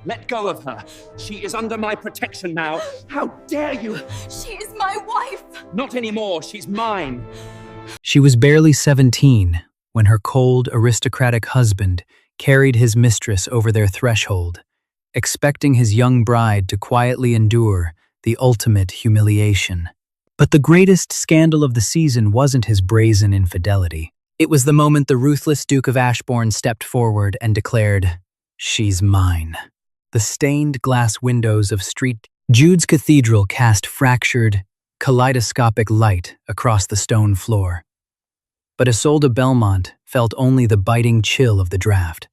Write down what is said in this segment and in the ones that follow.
Let go of her. She is under my protection now. How dare you? She is my wife. Not anymore. She's mine. She was barely 17 when her cold, aristocratic husband carried his mistress over their threshold, expecting his young bride to quietly endure the ultimate humiliation. But the greatest scandal of the season wasn't his brazen infidelity. It was the moment the ruthless Duke of Ashbourne stepped forward and declared, "She's mine." The stained glass windows of St. Jude's Cathedral cast fractured, kaleidoscopic light across the stone floor. But Isolde Belmont felt only the biting chill of the draft.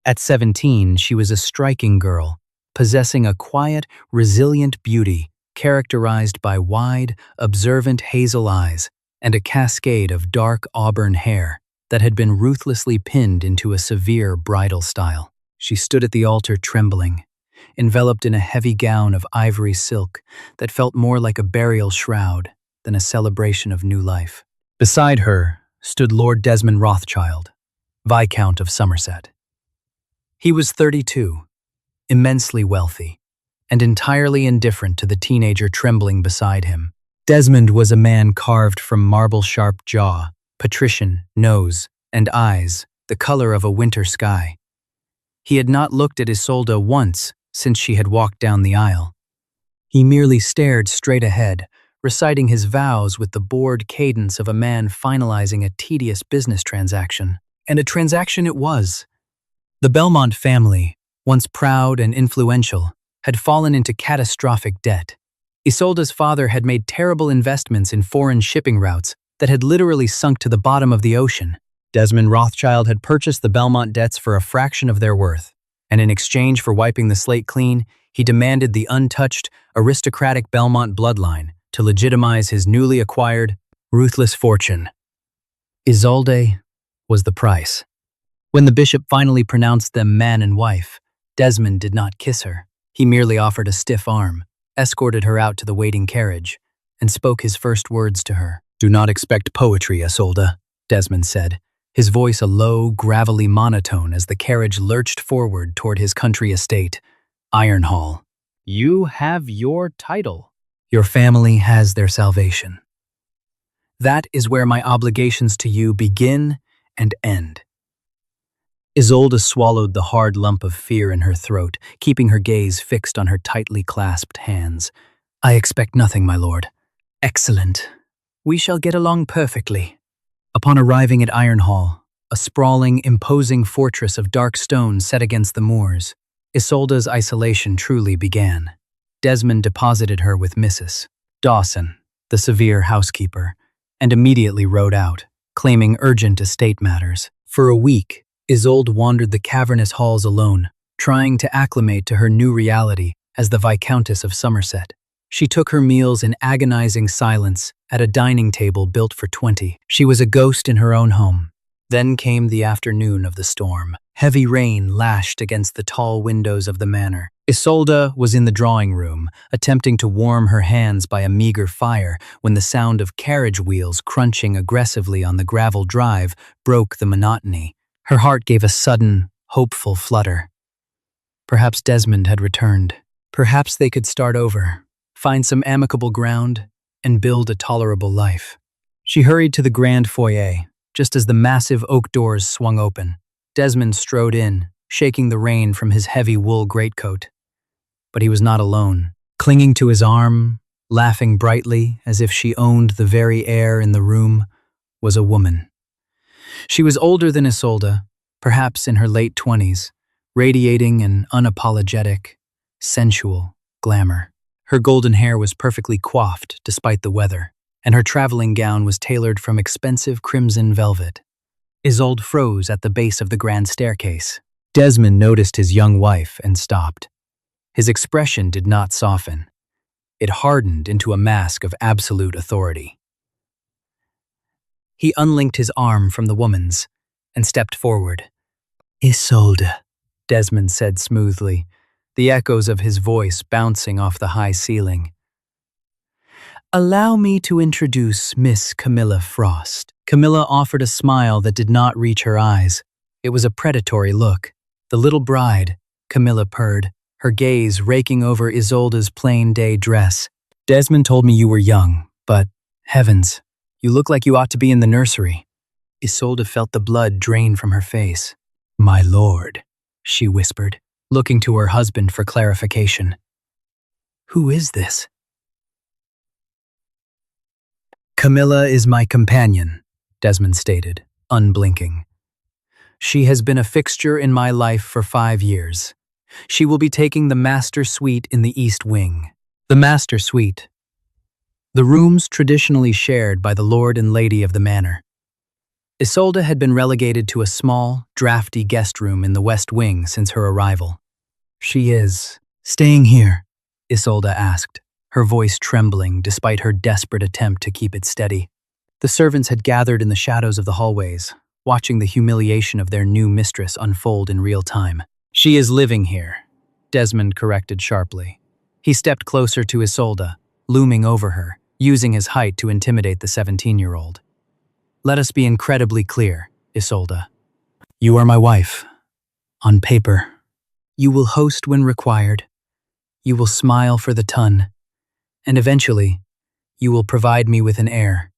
At 17, she was a striking girl, possessing a quiet, resilient beauty characterized by wide, observant hazel eyes and a cascade of dark auburn hair that had been ruthlessly pinned into a severe bridal style. She stood at the altar trembling, enveloped in a heavy gown of ivory silk that felt more like a burial shroud than a celebration of new life. Beside her stood Lord Desmond Rothschild, Viscount of Somerset. He was 32, immensely wealthy, and entirely indifferent to the teenager trembling beside him. Desmond was a man carved from marble-sharp jaw, patrician nose, and eyes, the color of a winter sky. He had not looked at Isolde once since she had walked down the aisle. He merely stared straight ahead, reciting his vows with the bored cadence of a man finalizing a tedious business transaction. And a transaction it was. The Belmont family, once proud and influential, had fallen into catastrophic debt. Isolde's father had made terrible investments in foreign shipping routes that had literally sunk to the bottom of the ocean. Desmond Rothschild had purchased the Belmont debts for a fraction of their worth, and in exchange for wiping the slate clean, he demanded the untouched, aristocratic Belmont bloodline to legitimize his newly acquired, ruthless fortune. Isolde was the price. When the bishop finally pronounced them man and wife, Desmond did not kiss her. He merely offered a stiff arm, escorted her out to the waiting carriage, and spoke his first words to her. "Do not expect poetry, Isolde," Desmond said, his voice a low, gravelly monotone as the carriage lurched forward toward his country estate, Ironhall. "You have your title. Your family has their salvation. That is where my obligations to you begin and end." Isolde swallowed the hard lump of fear in her throat, keeping her gaze fixed on her tightly clasped hands. "I expect nothing, my lord." "Excellent. We shall get along perfectly." Upon arriving at Ironhall, a sprawling, imposing fortress of dark stone set against the moors, Isolde's isolation truly began. Desmond deposited her with Mrs. Dawson, the severe housekeeper, and immediately rode out, claiming urgent estate matters. For a week, Isolde wandered the cavernous halls alone, trying to acclimate to her new reality as the Viscountess of Somerset. She took her meals in agonizing silence at a dining table built for 20. She was a ghost in her own home. Then came the afternoon of the storm. Heavy rain lashed against the tall windows of the manor. Isolde was in the drawing room, attempting to warm her hands by a meager fire when the sound of carriage wheels crunching aggressively on the gravel drive broke the monotony. Her heart gave a sudden, hopeful flutter. Perhaps Desmond had returned. Perhaps they could start over, find some amicable ground, and build a tolerable life. She hurried to the grand foyer, just as the massive oak doors swung open. Desmond strode in, shaking the rain from his heavy wool greatcoat. But he was not alone. Clinging to his arm, laughing brightly as if she owned the very air in the room, was a woman. She was older than Isolde, perhaps in her late 20s, radiating an unapologetic, sensual glamour. Her golden hair was perfectly coiffed despite the weather, and her traveling gown was tailored from expensive crimson velvet. Isolde froze at the base of the grand staircase. Desmond noticed his young wife and stopped. His expression did not soften. It hardened into a mask of absolute authority. He unlinked his arm from the woman's and stepped forward. "Isolde," Desmond said smoothly, the echoes of his voice bouncing off the high ceiling. "Allow me to introduce Miss Camilla Frost." Camilla offered a smile that did not reach her eyes. It was a predatory look. "The little bride," Camilla purred, her gaze raking over Isolde's plain day dress. "Desmond told me you were young, but heavens, you look like you ought to be in the nursery." Isolde felt the blood drain from her face. "My lord," she whispered, looking to her husband for clarification. "Who is this?" "Camilla is my companion," Desmond stated, unblinking. "She has been a fixture in my life for 5 years. She will be taking the master suite in the East Wing." The master suite. The rooms traditionally shared by the lord and lady of the manor. Isolde had been relegated to a small, drafty guest room in the West Wing since her arrival. "She is staying here?" Isolde asked, her voice trembling despite her desperate attempt to keep it steady. The servants had gathered in the shadows of the hallways, watching the humiliation of their new mistress unfold in real time. "She is living here," Desmond corrected sharply. He stepped closer to Isolde, looming over her, using his height to intimidate the 17-year-old. "Let us be incredibly clear, Isolde. You are my wife. On paper. You will host when required. You will smile for the ton. And eventually, you will provide me with an heir.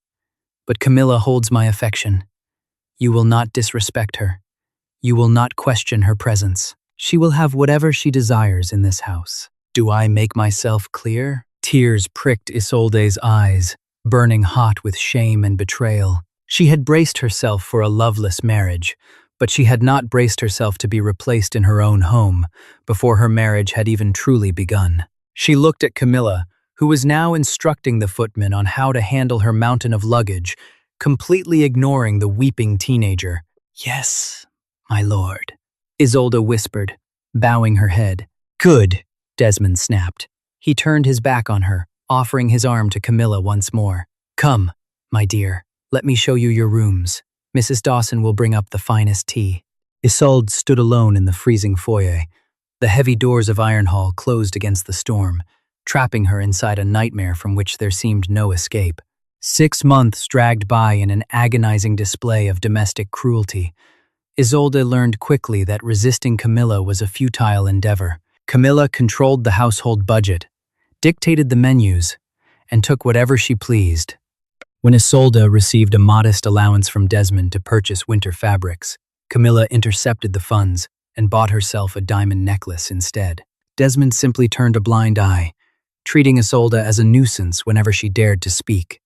But Camilla holds my affection. You will not disrespect her. You will not question her presence. She will have whatever she desires in this house. Do I make myself clear?" Tears pricked Isolde's eyes, burning hot with shame and betrayal. She had braced herself for a loveless marriage, but she had not braced herself to be replaced in her own home before her marriage had even truly begun. She looked at Camilla, who was now instructing the footman on how to handle her mountain of luggage, completely ignoring the weeping teenager. "Yes, my lord," Isolde whispered, bowing her head. "Good," Desmond snapped. He turned his back on her, offering his arm to Camilla once more. "Come, my dear, let me show you your rooms. Mrs. Dawson will bring up the finest tea." Isolde stood alone in the freezing foyer. The heavy doors of Ironhall closed against the storm, trapping her inside a nightmare from which there seemed no escape. 6 months dragged by in an agonizing display of domestic cruelty. Isolde learned quickly that resisting Camilla was a futile endeavor. Camilla controlled the household budget, dictated the menus, and took whatever she pleased. When Isolde received a modest allowance from Desmond to purchase winter fabrics, Camilla intercepted the funds and bought herself a diamond necklace instead. Desmond simply turned a blind eye, treating Isolde as a nuisance whenever she dared to speak.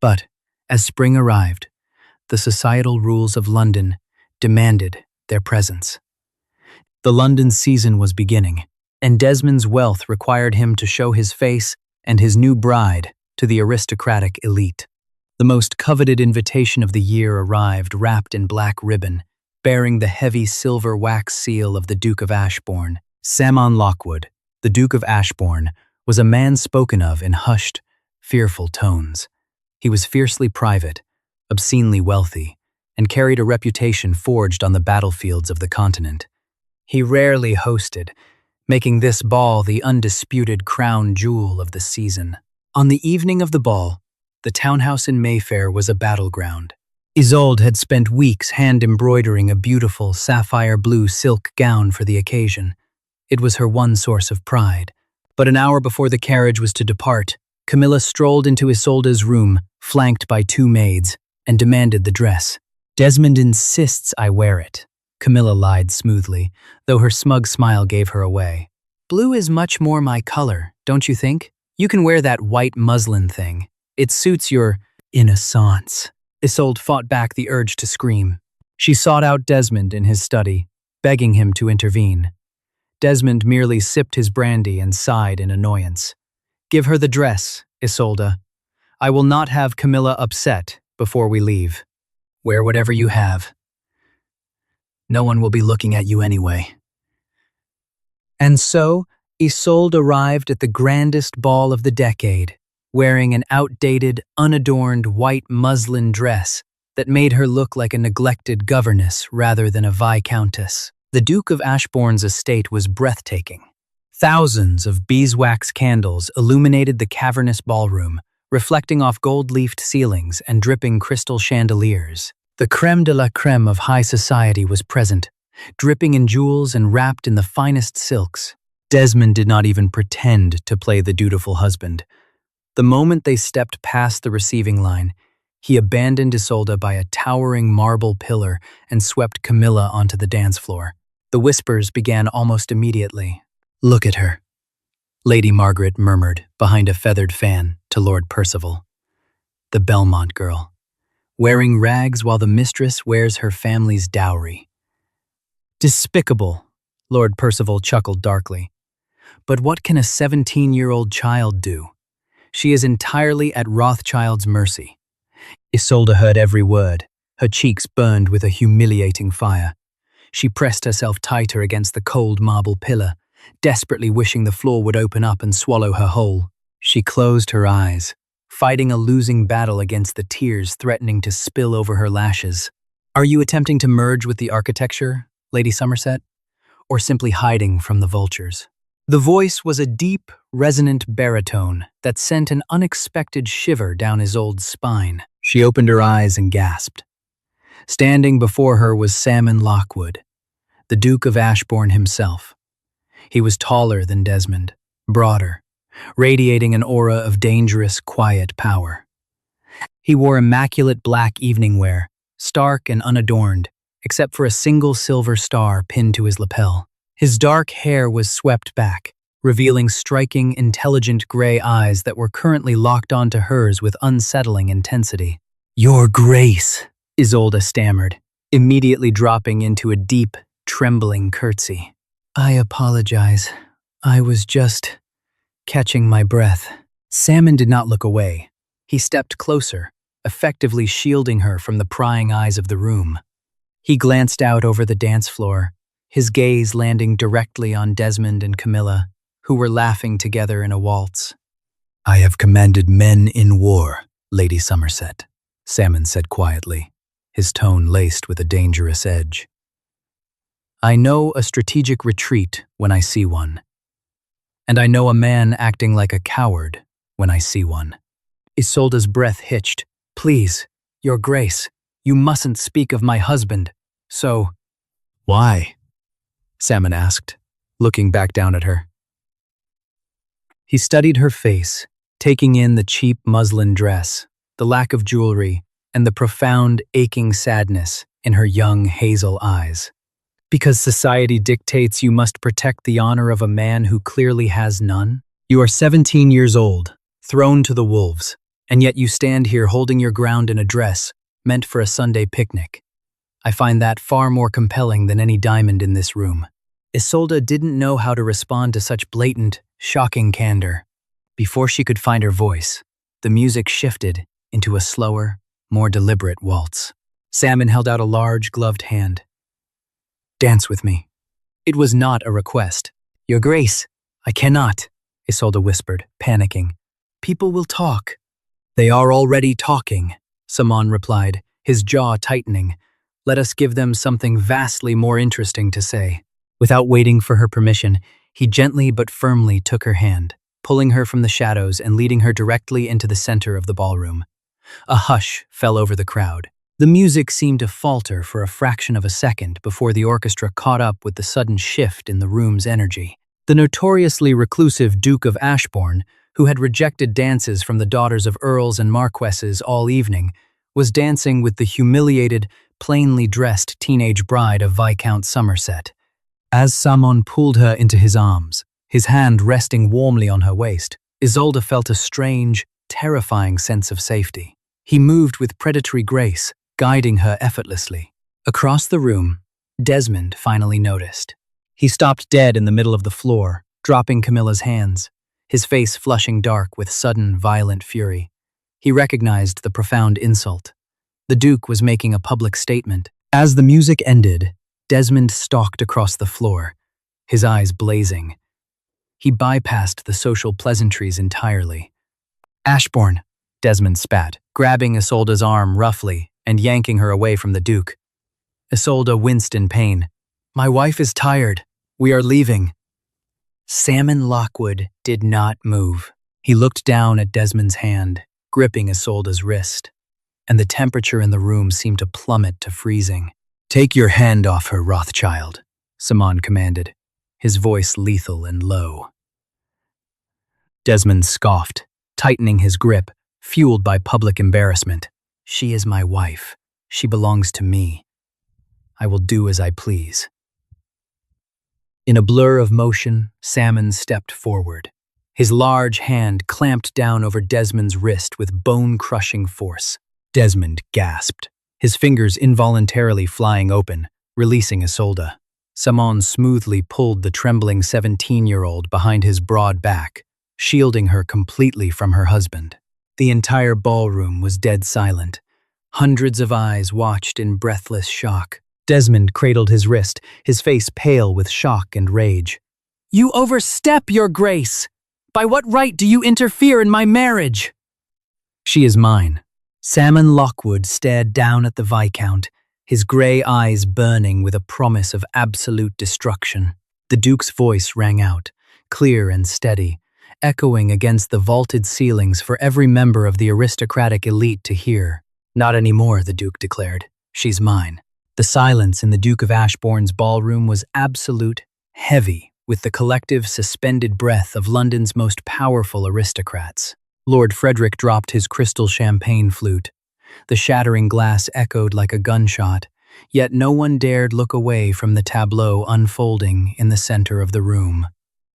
But, as spring arrived, the societal rules of London demanded their presence. The London season was beginning, and Desmond's wealth required him to show his face and his new bride to the aristocratic elite. The most coveted invitation of the year arrived wrapped in black ribbon, bearing the heavy silver wax seal of the Duke of Ashbourne. Samon Lockwood, the Duke of Ashbourne, was a man spoken of in hushed, fearful tones. He was fiercely private, obscenely wealthy, and carried a reputation forged on the battlefields of the continent. He rarely hosted, making this ball the undisputed crown jewel of the season. On the evening of the ball, the townhouse in Mayfair was a battleground. Isolde had spent weeks hand-embroidering a beautiful sapphire blue silk gown for the occasion. It was her one source of pride. But an hour before the carriage was to depart, Camilla strolled into Isolde's room, flanked by 2 maids, and demanded the dress. "Desmond insists I wear it," Camilla lied smoothly, though her smug smile gave her away. "Blue is much more my color, don't you think? You can wear that white muslin thing. It suits your innocence." Isolde fought back the urge to scream. She sought out Desmond in his study, begging him to intervene. Desmond merely sipped his brandy and sighed in annoyance. "Give her the dress, Isolde. I will not have Camilla upset before we leave. Wear whatever you have. No one will be looking at you anyway." And so, Isolde arrived at the grandest ball of the decade, wearing an outdated, unadorned white muslin dress that made her look like a neglected governess rather than a viscountess. The Duke of Ashbourne's estate was breathtaking. Thousands of beeswax candles illuminated the cavernous ballroom, reflecting off gold-leafed ceilings and dripping crystal chandeliers. The crème de la crème of high society was present, dripping in jewels and wrapped in the finest silks. Desmond did not even pretend to play the dutiful husband. The moment they stepped past the receiving line, he abandoned Isolde by a towering marble pillar and swept Camilla onto the dance floor. The whispers began almost immediately. "Look at her," Lady Margaret murmured behind a feathered fan to Lord Percival. "The Belmont girl, wearing rags while the mistress wears her family's dowry." "Despicable," Lord Percival chuckled darkly. "But what can a 17-year-old child do? She is entirely at Rothschild's mercy." Isolde heard every word. Her cheeks burned with a humiliating fire. She pressed herself tighter against the cold marble pillar, desperately wishing the floor would open up and swallow her whole. She closed her eyes, fighting a losing battle against the tears threatening to spill over her lashes. "Are you attempting to merge with the architecture, Lady Somerset, or simply hiding from the vultures?" The voice was a deep, resonant baritone that sent an unexpected shiver down Isolde's spine. She opened her eyes and gasped. Standing before her was Salmon Lockwood, the Duke of Ashbourne himself. He was taller than Desmond, broader, radiating an aura of dangerous, quiet power. He wore immaculate black evening wear, stark and unadorned, except for a single silver star pinned to his lapel. His dark hair was swept back, revealing striking, intelligent gray eyes that were currently locked onto hers with unsettling intensity. "Your Grace," Isolde stammered, immediately dropping into a deep, trembling curtsy. "I apologize. I was just catching my breath." Salmon did not look away. He stepped closer, effectively shielding her from the prying eyes of the room. He glanced out over the dance floor, his gaze landing directly on Desmond and Camilla, who were laughing together in a waltz. "I have commanded men in war, Lady Somerset," Salmon said quietly, his tone laced with a dangerous edge. "I know a strategic retreat when I see one, and I know a man acting like a coward when I see one." Isolde's breath hitched. "Please, Your Grace, you mustn't speak of my husband, so—" "Why?" Salmon asked, looking back down at her. He studied her face, taking in the cheap muslin dress, the lack of jewelry, and the profound, aching sadness in her young hazel eyes. "Because society dictates you must protect the honor of a man who clearly has none? You are 17 years old, thrown to the wolves, and yet you stand here holding your ground in a dress meant for a Sunday picnic. I find that far more compelling than any diamond in this room." Isolde didn't know how to respond to such blatant, shocking candor. Before she could find her voice, the music shifted into a slower, more deliberate waltz. Salmon held out a large, gloved hand. "Dance with me." It was not a request. "Your Grace, I cannot," Isolde whispered, panicking. "People will talk." "They are already talking," Salmon replied, his jaw tightening. "Let us give them something vastly more interesting to say." Without waiting for her permission, he gently but firmly took her hand, pulling her from the shadows and leading her directly into the center of the ballroom. A hush fell over the crowd. The music seemed to falter for a fraction of a second before the orchestra caught up with the sudden shift in the room's energy. The notoriously reclusive Duke of Ashbourne, who had rejected dances from the daughters of earls and marquesses all evening, was dancing with the humiliated, plainly dressed teenage bride of Viscount Somerset. As Salmon pulled her into his arms, his hand resting warmly on her waist, Isolde felt a strange, terrifying sense of safety. He moved with predatory grace, guiding her effortlessly. Across the room, Desmond finally noticed. He stopped dead in the middle of the floor, dropping Camilla's hands, his face flushing dark with sudden, violent fury. He recognized the profound insult. The Duke was making a public statement. As the music ended, Desmond stalked across the floor, his eyes blazing. He bypassed the social pleasantries entirely. "Ashbourne," Desmond spat, grabbing Isolde's arm roughly and yanking her away from the Duke. Isolde winced in pain. "My wife is tired. We are leaving." Salmon Lockwood did not move. He looked down at Desmond's hand, gripping Isolde's wrist, and the temperature in the room seemed to plummet to freezing. "Take your hand off her, Rothschild," Salmon commanded, his voice lethal and low. Desmond scoffed, tightening his grip, fueled by public embarrassment. She is my wife. She belongs to me. I will do as I please. In a blur of motion, Salmon stepped forward. His large hand clamped down over Desmond's wrist with bone-crushing force. Desmond gasped, his fingers involuntarily flying open, releasing Isolde. Samon smoothly pulled the trembling 17-year-old behind his broad back, shielding her completely from her husband. The entire ballroom was dead silent. Hundreds of eyes watched in breathless shock. Desmond cradled his wrist, his face pale with shock and rage. "You overstep, Your Grace! By what right do you interfere in my marriage?" "She is mine." Salmon Lockwood stared down at the Viscount, his grey eyes burning with a promise of absolute destruction. The Duke's voice rang out, clear and steady, echoing against the vaulted ceilings for every member of the aristocratic elite to hear. "Not anymore," the Duke declared. "She's mine." The silence in the Duke of Ashbourne's ballroom was absolute, heavy, with the collective suspended breath of London's most powerful aristocrats. Lord Frederick dropped his crystal champagne flute. The shattering glass echoed like a gunshot, yet no one dared look away from the tableau unfolding in the center of the room.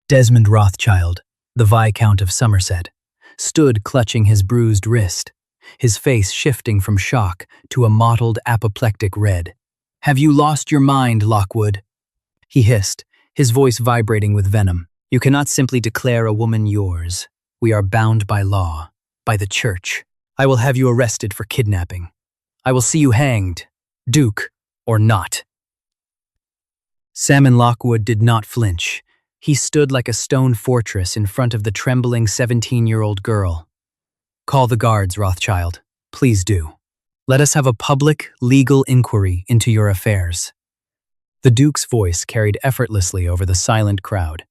Desmond Rothschild, the Viscount of Somerset, stood clutching his bruised wrist, his face shifting from shock to a mottled apoplectic red. "Have you lost your mind, Lockwood?" he hissed, his voice vibrating with venom. "You cannot simply declare a woman yours. We are bound by law, by the church. I will have you arrested for kidnapping. I will see you hanged, Duke or not." Salmon Lockwood did not flinch. He stood like a stone fortress in front of the trembling 17-year-old girl. "Call the guards, Rothschild. Please do. Let us have a public, legal inquiry into your affairs." The Duke's voice carried effortlessly over the silent crowd.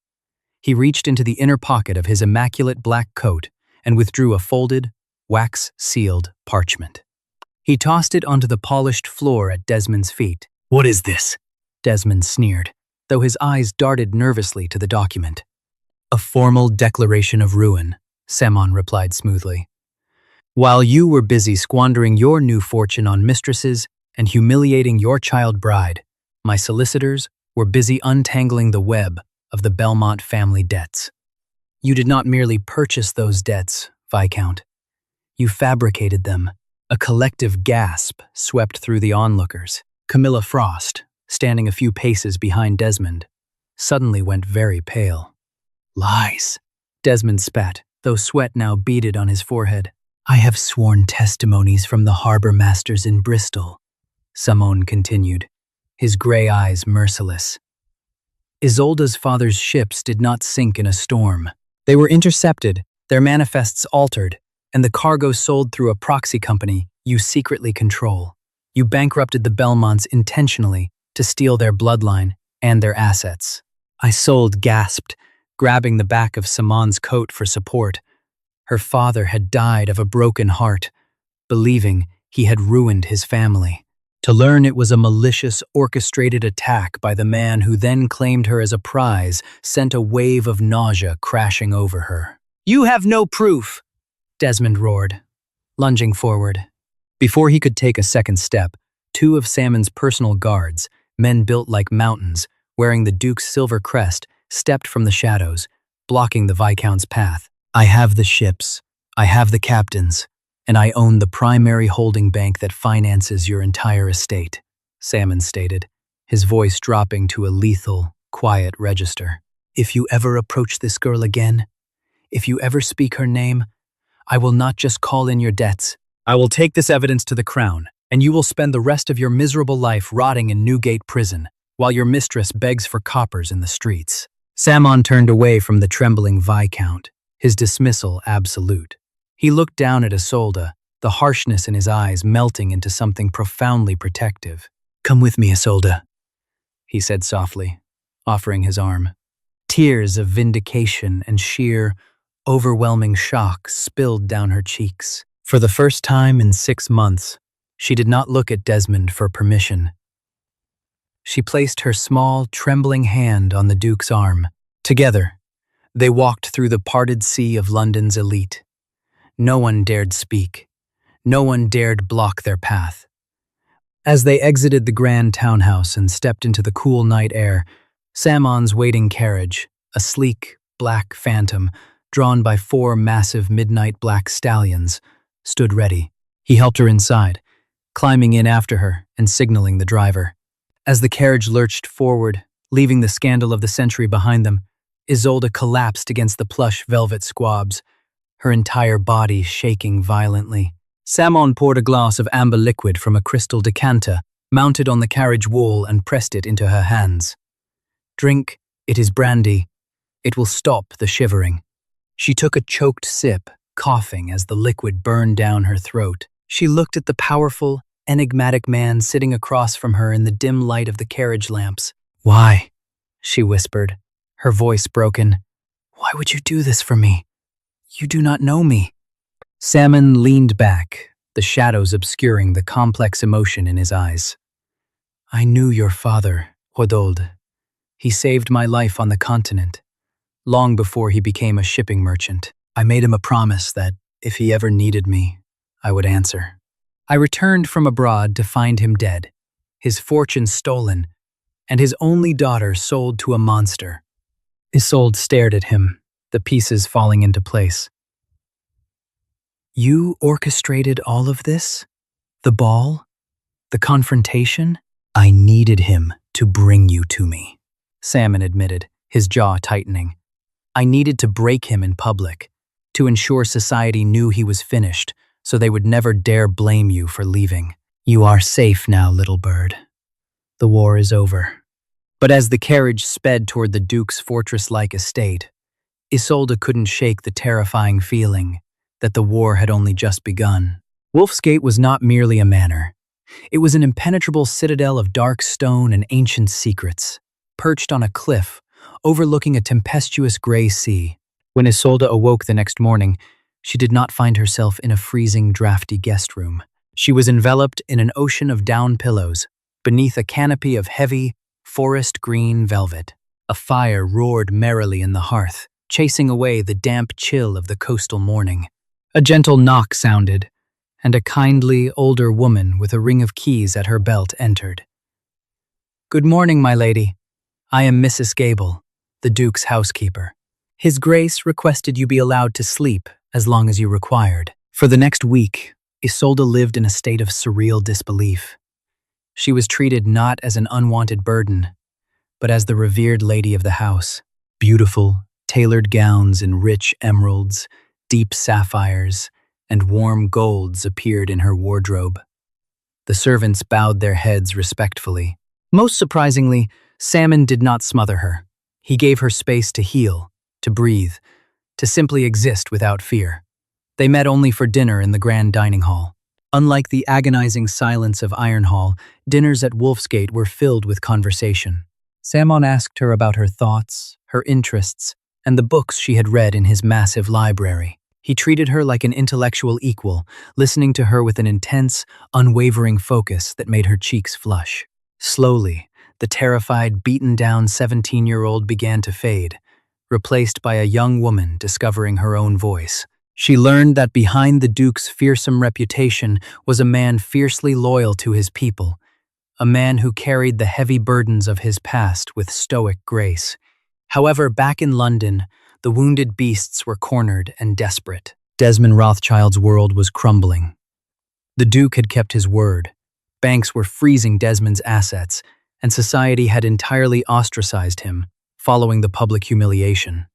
He reached into the inner pocket of his immaculate black coat and withdrew a folded, wax-sealed parchment. He tossed it onto the polished floor at Desmond's feet. "What is this?" Desmond sneered, though his eyes darted nervously to the document. "A formal declaration of ruin," Samon replied smoothly. "While you were busy squandering your new fortune on mistresses and humiliating your child bride, my solicitors were busy untangling the web of the Belmont family debts. You did not merely purchase those debts, Viscount. You fabricated them." A collective gasp swept through the onlookers. Camilla Frost, standing a few paces behind Desmond, suddenly went very pale. "Lies," Desmond spat, though sweat now beaded on his forehead. "I have sworn testimonies from the harbor masters in Bristol," Samon continued, his grey eyes merciless. "Isolde's father's ships did not sink in a storm. They were intercepted, their manifests altered, and the cargo sold through a proxy company you secretly control. You bankrupted the Belmonts intentionally to steal their bloodline and their assets." Isolde gasped, grabbing the back of Samon's coat for support. Her father had died of a broken heart, believing he had ruined his family. To learn it was a malicious, orchestrated attack by the man who then claimed her as a prize sent a wave of nausea crashing over her. "You have no proof!" Desmond roared, lunging forward. Before he could take a second step, two of Salmon's personal guards, men built like mountains, wearing the Duke's silver crest, stepped from the shadows, blocking the Viscount's path. "I have the ships, I have the captains, and I own the primary holding bank that finances your entire estate," Salmon stated, his voice dropping to a lethal, quiet register. "If you ever approach this girl again, if you ever speak her name, I will not just call in your debts. I will take this evidence to the Crown, and you will spend the rest of your miserable life rotting in Newgate Prison, while your mistress begs for coppers in the streets." Samon turned away from the trembling Viscount, his dismissal absolute. He looked down at Isolde, the harshness in his eyes melting into something profoundly protective. "Come with me, Isolde," he said softly, offering his arm. Tears of vindication and sheer, overwhelming shock spilled down her cheeks. For the first time in 6 months, she did not look at Desmond for permission. She placed her small, trembling hand on the Duke's arm. Together, they walked through the parted sea of London's elite. No one dared speak. No one dared block their path. As they exited the grand townhouse and stepped into the cool night air, Samon's waiting carriage, a sleek, black phantom, drawn by 4 massive midnight black stallions, stood ready. He helped her inside, climbing in after her and signaling the driver. As the carriage lurched forward, leaving the scandal of the century behind them, Isolde collapsed against the plush velvet squabs, her entire body shaking violently. Samon poured a glass of amber liquid from a crystal decanter mounted on the carriage wall and pressed it into her hands. "Drink, it is brandy. It will stop the shivering." She took a choked sip, coughing as the liquid burned down her throat. She looked at the powerful, enigmatic man sitting across from her in the dim light of the carriage lamps. "Why?" she whispered, her voice broken. "Why would you do this for me? You do not know me." Samon leaned back, the shadows obscuring the complex emotion in his eyes. "I knew your father, Rodolde. He saved my life on the continent, long before he became a shipping merchant. I made him a promise that, if he ever needed me, I would answer. I returned from abroad to find him dead, his fortune stolen, and his only daughter sold to a monster." Isolde stared at him, the pieces falling into place. "You orchestrated all of this? The ball? The confrontation?" "I needed him to bring you to me," Samon admitted, his jaw tightening. "I needed to break him in public, to ensure society knew he was finished, so they would never dare blame you for leaving. You are safe now, little bird. The war is over." But as the carriage sped toward the Duke's fortress-like estate, Isolde couldn't shake the terrifying feeling that the war had only just begun. Wolf's Gate was not merely a manor. It was an impenetrable citadel of dark stone and ancient secrets, perched on a cliff, overlooking a tempestuous gray sea. When Isolde awoke the next morning, she did not find herself in a freezing, drafty guest room. She was enveloped in an ocean of down pillows, beneath a canopy of heavy, forest green velvet. A fire roared merrily in the hearth, chasing away the damp chill of the coastal morning. A gentle knock sounded, and a kindly, older woman with a ring of keys at her belt entered. "Good morning, my lady. I am Mrs. Gable, the Duke's housekeeper. His Grace requested you be allowed to sleep as long as you required." For the next week, Isolde lived in a state of surreal disbelief. She was treated not as an unwanted burden, but as the revered lady of the house. Beautiful, tailored gowns in rich emeralds, deep sapphires, and warm golds appeared in her wardrobe. The servants bowed their heads respectfully. Most surprisingly, Samon did not smother her. He gave her space to heal, to breathe, to simply exist without fear. They met only for dinner in the grand dining hall. Unlike the agonizing silence of Ironhall, dinners at Wolf's Gate were filled with conversation. Samon asked her about her thoughts, her interests, and the books she had read in his massive library. He treated her like an intellectual equal, listening to her with an intense, unwavering focus that made her cheeks flush. Slowly, the terrified, beaten-down 17-year-old began to fade, replaced by a young woman discovering her own voice. She learned that behind the Duke's fearsome reputation was a man fiercely loyal to his people, a man who carried the heavy burdens of his past with stoic grace. However, back in London, the wounded beasts were cornered and desperate. Desmond Rothschild's world was crumbling. The Duke had kept his word. Banks were freezing Desmond's assets, and society had entirely ostracized him, following the public humiliation.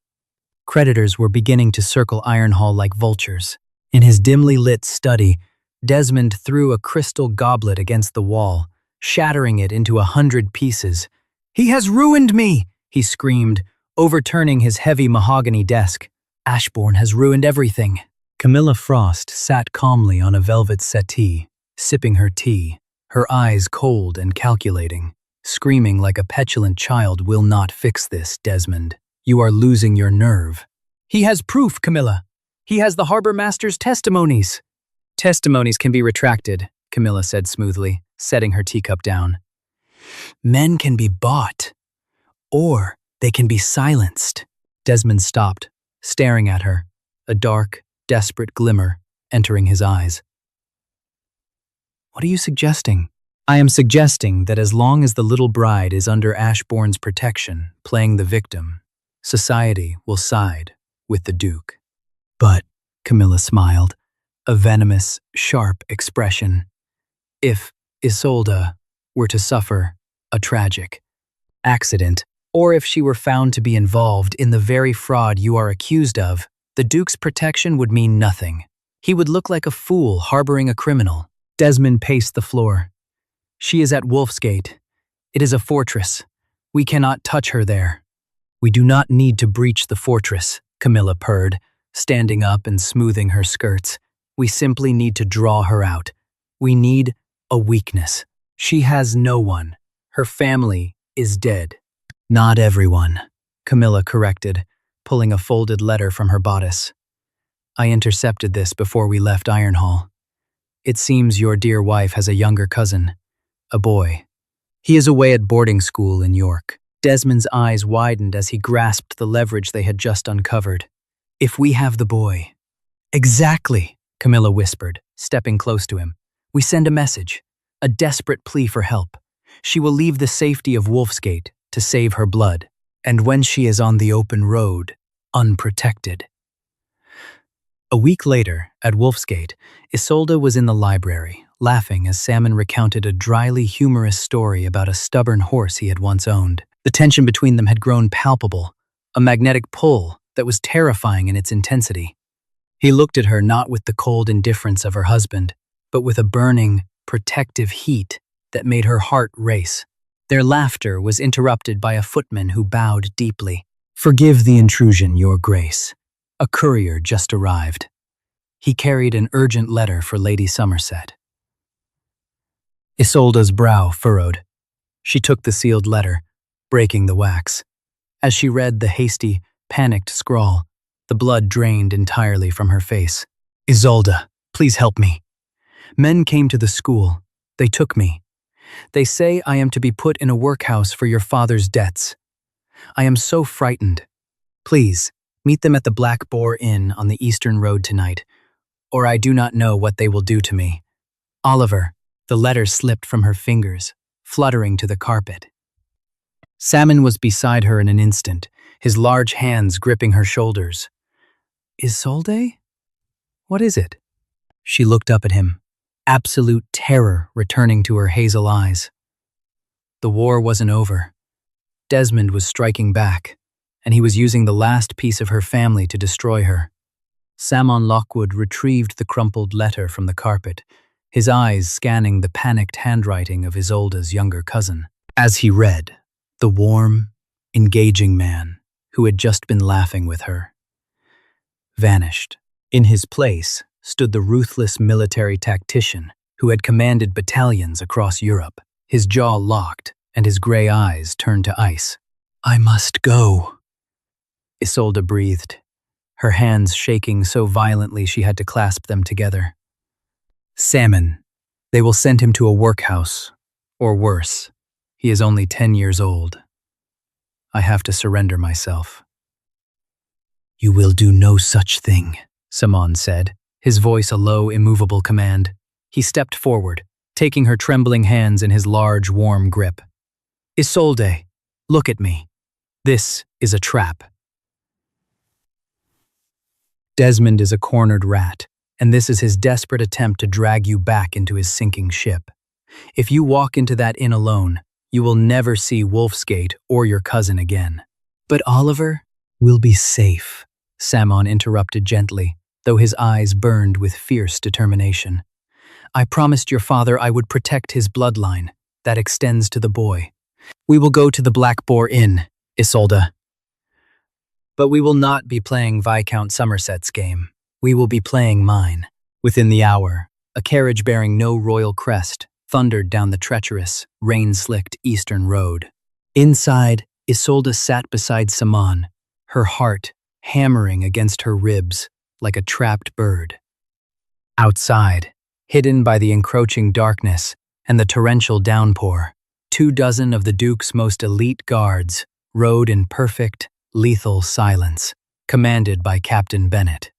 Creditors were beginning to circle Ironhall like vultures. In his dimly lit study, Desmond threw a crystal goblet against the wall, shattering it into 100 pieces. "He has ruined me!" he screamed, overturning his heavy mahogany desk. "Ashbourne has ruined everything." Camilla Frost sat calmly on a velvet settee, sipping her tea, her eyes cold and calculating, screaming like a petulant child. "Will not fix this, Desmond. You are losing your nerve." "He has proof, Camilla. He has the harbor master's testimonies." "Testimonies can be retracted," Camilla said smoothly, setting her teacup down. Men can be bought, or they can be silenced. Desmond stopped, staring at her, a dark, desperate glimmer entering his eyes. What are you suggesting? I am suggesting that as long as the little bride is under Ashbourne's protection, playing the victim, society will side with the Duke. But, Camilla smiled, a venomous, sharp expression. If Isolde were to suffer a tragic accident, or if she were found to be involved in the very fraud you are accused of, the Duke's protection would mean nothing. He would look like a fool harboring a criminal. Desmond paced the floor. She is at Wolfsgate. It is a fortress. We cannot touch her there. We do not need to breach the fortress, Camilla purred, standing up and smoothing her skirts. We simply need to draw her out. We need a weakness. She has no one. Her family is dead. Not everyone, Camilla corrected, pulling a folded letter from her bodice. I intercepted this before we left Ironhall. It seems your dear wife has a younger cousin, a boy. He is away at boarding school in York. Desmond's eyes widened as he grasped the leverage they had just uncovered. If we have the boy. Exactly, Camilla whispered, stepping close to him. We send a message, a desperate plea for help. She will leave the safety of Wolfsgate to save her blood, and when she is on the open road, unprotected. A week later, at Wolfsgate, Isolde was in the library, laughing as Salmon recounted a dryly humorous story about a stubborn horse he had once owned. The tension between them had grown palpable, a magnetic pull that was terrifying in its intensity. He looked at her not with the cold indifference of her husband, but with a burning, protective heat that made her heart race. Their laughter was interrupted by a footman who bowed deeply. Forgive the intrusion, Your Grace. A courier just arrived. He carried an urgent letter for Lady Somerset. Isolde's brow furrowed. She took the sealed letter, breaking the wax. As she read the hasty, panicked scrawl, the blood drained entirely from her face. Isolde, please help me. Men came to the school. They took me. They say I am to be put in a workhouse for your father's debts. I am so frightened. Please, meet them at the Black Boar Inn on the Eastern Road tonight, or I do not know what they will do to me. Oliver, the letter slipped from her fingers, fluttering to the carpet. Salmon was beside her in an instant, his large hands gripping her shoulders. Isolde? What is it? She looked up at him, absolute terror returning to her hazel eyes. The war wasn't over. Desmond was striking back, and he was using the last piece of her family to destroy her. Samon Lockwood retrieved the crumpled letter from the carpet, his eyes scanning the panicked handwriting of Isolde's younger cousin. As he read, the warm, engaging man, who had just been laughing with her, vanished. In his place stood the ruthless military tactician who had commanded battalions across Europe, his jaw locked and his gray eyes turned to ice. I must go, Isolde breathed, her hands shaking so violently she had to clasp them together. Salmon. They will send him to a workhouse, or worse. He is only 10 years old. I have to surrender myself. You will do no such thing, Samon said, his voice a low, immovable command. He stepped forward, taking her trembling hands in his large, warm grip. Isolde, look at me. This is a trap. Desmond is a cornered rat, and this is his desperate attempt to drag you back into his sinking ship. If you walk into that inn alone, you will never see Wolfsgate or your cousin again. But Oliver will be safe, Samon interrupted gently, though his eyes burned with fierce determination. I promised your father I would protect his bloodline. That extends to the boy. We will go to the Black Boar Inn, Isolde. But we will not be playing Viscount Somerset's game. We will be playing mine. Within the hour, a carriage bearing no royal crest thundered down the treacherous, rain-slicked eastern road. Inside, Isolde sat beside Samon, her heart hammering against her ribs like a trapped bird. Outside, hidden by the encroaching darkness and the torrential downpour, 24 of the Duke's most elite guards rode in perfect, lethal silence, commanded by Captain Bennett.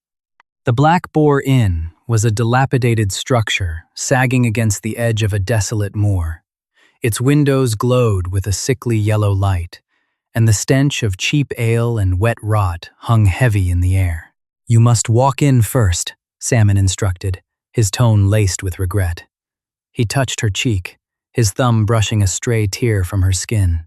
The Black Boar Inn was a dilapidated structure sagging against the edge of a desolate moor. Its windows glowed with a sickly yellow light, and the stench of cheap ale and wet rot hung heavy in the air. "You must walk in first," Salmon instructed, his tone laced with regret. He touched her cheek, his thumb brushing a stray tear from her skin.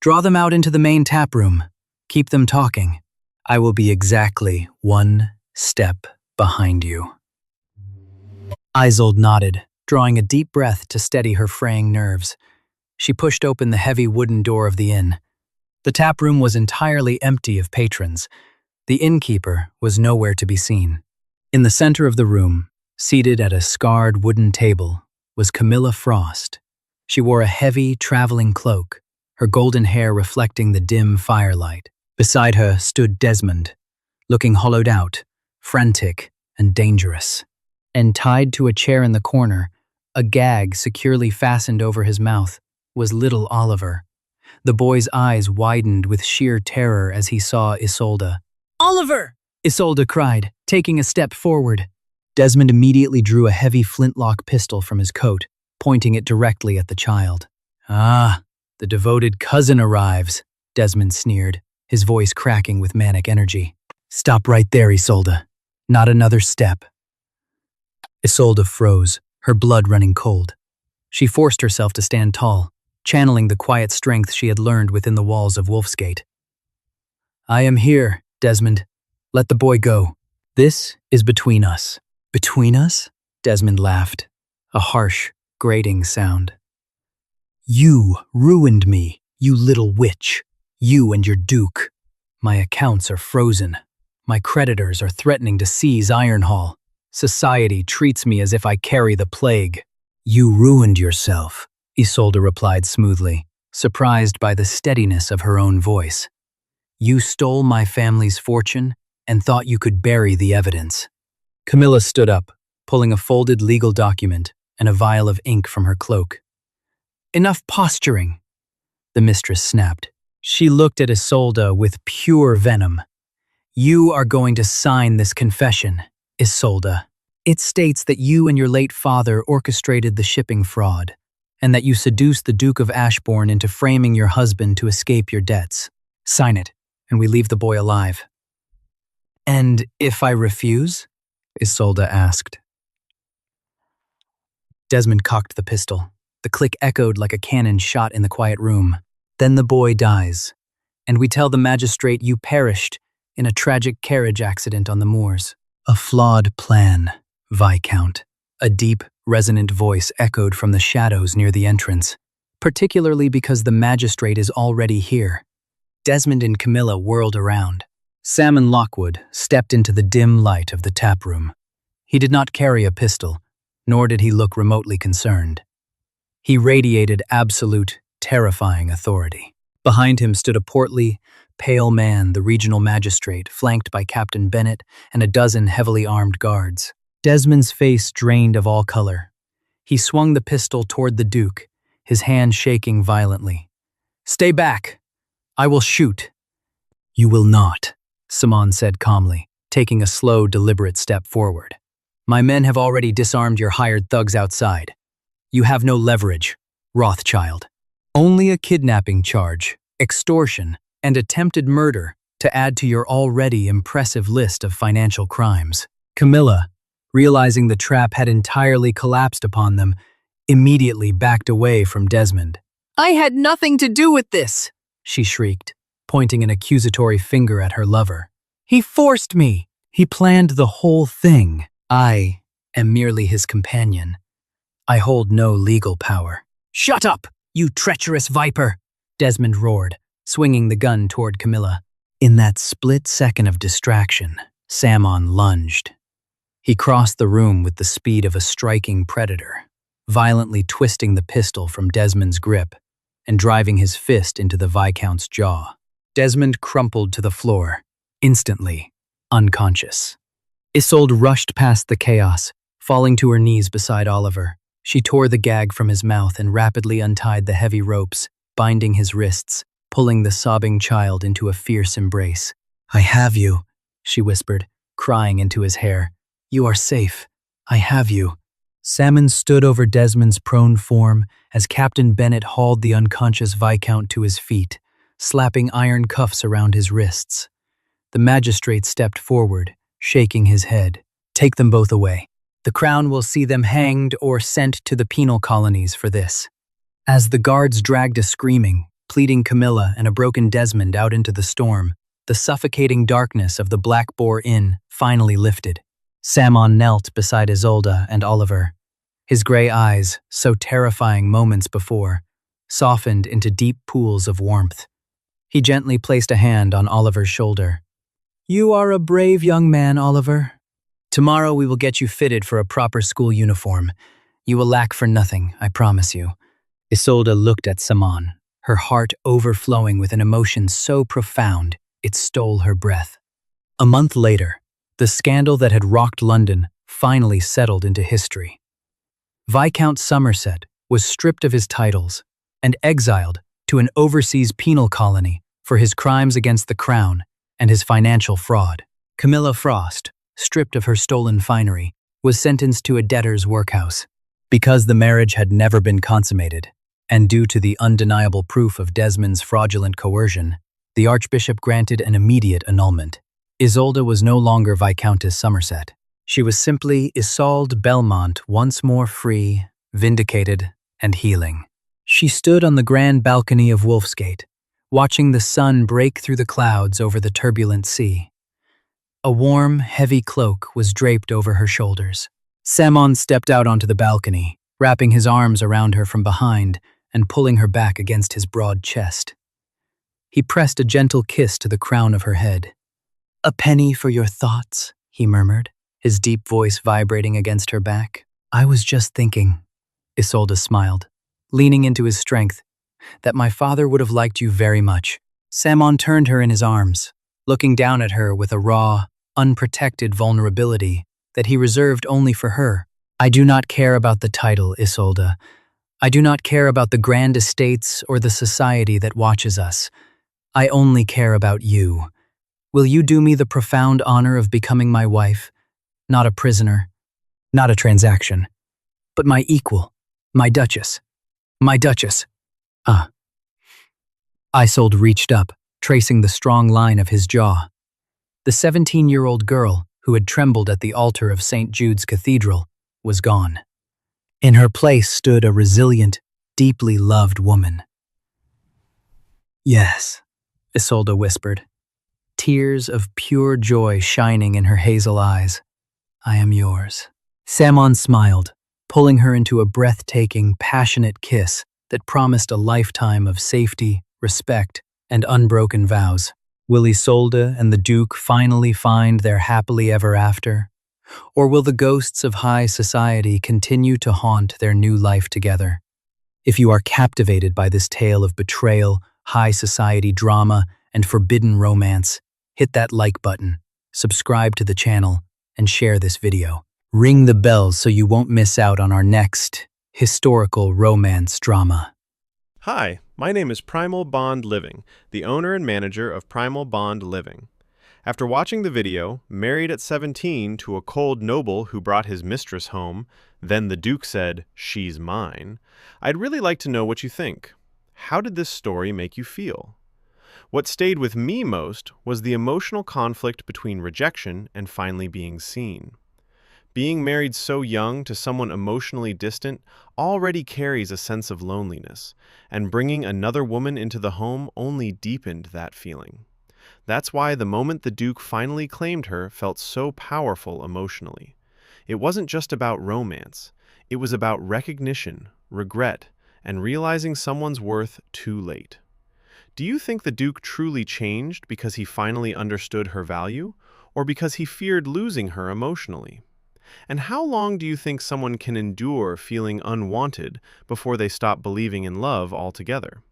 "Draw them out into the main tap room. Keep them talking. I will be exactly 1 step behind you." Isolde nodded, drawing a deep breath to steady her fraying nerves. She pushed open the heavy wooden door of the inn. The tap room was entirely empty of patrons. The innkeeper was nowhere to be seen. In the center of the room, seated at a scarred wooden table, was Camilla Frost. She wore a heavy, traveling cloak, her golden hair reflecting the dim firelight. Beside her stood Desmond, looking hollowed out, frantic, and dangerous. And tied to a chair in the corner, a gag securely fastened over his mouth, was little Oliver. The boy's eyes widened with sheer terror as he saw Isolde. "Oliver!" Isolde cried, taking a step forward. Desmond immediately drew a heavy flintlock pistol from his coat, pointing it directly at the child. "Ah, the devoted cousin arrives," Desmond sneered, his voice cracking with manic energy. "Stop right there, Isolde. Not another step." Isolde froze, her blood running cold. She forced herself to stand tall, channeling the quiet strength she had learned within the walls of Wolfsgate. "I am here, Desmond. Let the boy go. This is between us." "Between us?" Desmond laughed, a harsh, grating sound. "You ruined me, you little witch. You and your duke. My accounts are frozen. My creditors are threatening to seize Ironhall. Society treats me as if I carry the plague." "You ruined yourself," Isolde replied smoothly, surprised by the steadiness of her own voice. "You stole my family's fortune and thought you could bury the evidence." Camilla stood up, pulling a folded legal document and a vial of ink from her cloak. "Enough posturing," the mistress snapped. She looked at Isolde with pure venom. "You are going to sign this confession, Isolde. It states that you and your late father orchestrated the shipping fraud, and that you seduced the Duke of Ashbourne into framing your husband to escape your debts. Sign it, and we leave the boy alive." "And if I refuse?" Isolde asked. Desmond cocked the pistol. The click echoed like a cannon shot in the quiet room. "Then the boy dies, and we tell the magistrate you perished in a tragic carriage accident on the moors." "A flawed plan, Viscount." A deep, resonant voice echoed from the shadows near the entrance, particularly because the magistrate is already here. Desmond and Camilla whirled around. Salmon Lockwood stepped into the dim light of the tap room. He did not carry a pistol, nor did he look remotely concerned. He radiated absolute, terrifying authority. Behind him stood a portly, pale man, the regional magistrate, flanked by Captain Bennett and a dozen heavily armed guards. Desmond's face drained of all color. He swung the pistol toward the Duke, his hand shaking violently. "Stay back! I will shoot." "You will not," Simon said calmly, taking a slow, deliberate step forward. "My men have already disarmed your hired thugs outside. You have no leverage, Rothschild. Only a kidnapping charge, extortion, and attempted murder to add to your already impressive list of financial crimes." Camilla, realizing the trap had entirely collapsed upon them, immediately backed away from Desmond. "I had nothing to do with this," she shrieked, pointing an accusatory finger at her lover. "He forced me. He planned the whole thing. I am merely his companion. I hold no legal power." "Shut up, you treacherous viper!" Desmond roared, swinging the gun toward Camilla. In that split second of distraction, Salmon lunged. He crossed the room with the speed of a striking predator, violently twisting the pistol from Desmond's grip and driving his fist into the Viscount's jaw. Desmond crumpled to the floor, instantly unconscious. Isolde rushed past the chaos, falling to her knees beside Oliver. She tore the gag from his mouth and rapidly untied the heavy ropes, binding his wrists, pulling the sobbing child into a fierce embrace. "I have you," she whispered, crying into his hair. "You are safe. I have you." Salmon stood over Desmond's prone form as Captain Bennett hauled the unconscious Viscount to his feet, slapping iron cuffs around his wrists. The magistrate stepped forward, shaking his head. "Take them both away. The Crown will see them hanged or sent to the penal colonies for this." As the guards dragged a screaming, pleading Camilla and a broken Desmond out into the storm, the suffocating darkness of the Black Boar Inn finally lifted. Samon knelt beside Isolde and Oliver. His gray eyes, so terrifying moments before, softened into deep pools of warmth. He gently placed a hand on Oliver's shoulder. "You are a brave young man, Oliver. Tomorrow we will get you fitted for a proper school uniform. You will lack for nothing, I promise you." Isolde looked at Samon, her heart overflowing with an emotion so profound it stole her breath. A month later, the scandal that had rocked London finally settled into history. Viscount Somerset was stripped of his titles and exiled to an overseas penal colony for his crimes against the Crown and his financial fraud. Camilla Frost, stripped of her stolen finery, was sentenced to a debtor's workhouse. Because the marriage had never been consummated, and due to the undeniable proof of Desmond's fraudulent coercion, the Archbishop granted an immediate annulment. Isolde was no longer Viscountess Somerset. She was simply Isolde Belmont, once more free, vindicated, and healing. She stood on the grand balcony of Wolfsgate, watching the sun break through the clouds over the turbulent sea. A warm, heavy cloak was draped over her shoulders. Samon stepped out onto the balcony, wrapping his arms around her from behind and pulling her back against his broad chest. He pressed a gentle kiss to the crown of her head. "A penny for your thoughts," he murmured, his deep voice vibrating against her back. "I was just thinking," Isolde smiled, leaning into his strength, "that my father would have liked you very much." Samon turned her in his arms, looking down at her with a raw, unprotected vulnerability that he reserved only for her. "I do not care about the title, Isolde. I do not care about the grand estates or the society that watches us. I only care about you. Will you do me the profound honor of becoming my wife? Not a prisoner, not a transaction, but my equal, my Duchess. My Duchess." Isolde reached up, tracing the strong line of his jaw. The 17-year-old girl, who had trembled at the altar of St. Jude's Cathedral, was gone. In her place stood a resilient, deeply loved woman. "Yes," Isolde whispered, tears of pure joy shining in her hazel eyes. "I am yours." Samon smiled, pulling her into a breathtaking, passionate kiss that promised a lifetime of safety, respect, and unbroken vows. Will Isolde and the Duke finally find their happily ever after? Or will the ghosts of high society continue to haunt their new life together? If you are captivated by this tale of betrayal, high society drama, and forbidden romance, hit that like button, subscribe to the channel, and share this video. Ring the bell so you won't miss out on our next historical romance drama. Hi, my name is Primal Bond Living, the owner and manager of Primal Bond Living. After watching the video, Married at 17 to a cold noble who brought his mistress home, then the Duke said, "She's mine," I'd really like to know what you think. How did this story make you feel? What stayed with me most was the emotional conflict between rejection and finally being seen. Being married so young to someone emotionally distant already carries a sense of loneliness, and bringing another woman into the home only deepened that feeling. That's why the moment the Duke finally claimed her felt so powerful emotionally. It wasn't just about romance. It was about recognition, regret, and realizing someone's worth too late. Do you think the Duke truly changed because he finally understood her value, or because he feared losing her emotionally? And how long do you think someone can endure feeling unwanted before they stop believing in love altogether?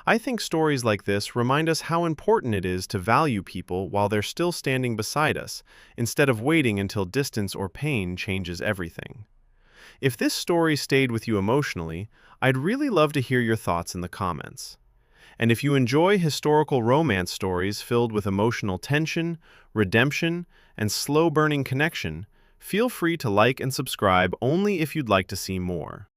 I think stories like this remind us how important it is to value people while they're still standing beside us, instead of waiting until distance or pain changes everything. If this story stayed with you emotionally, I'd really love to hear your thoughts in the comments. And if you enjoy historical romance stories filled with emotional tension, redemption, and slow-burning connection, feel free to like and subscribe only if you'd like to see more.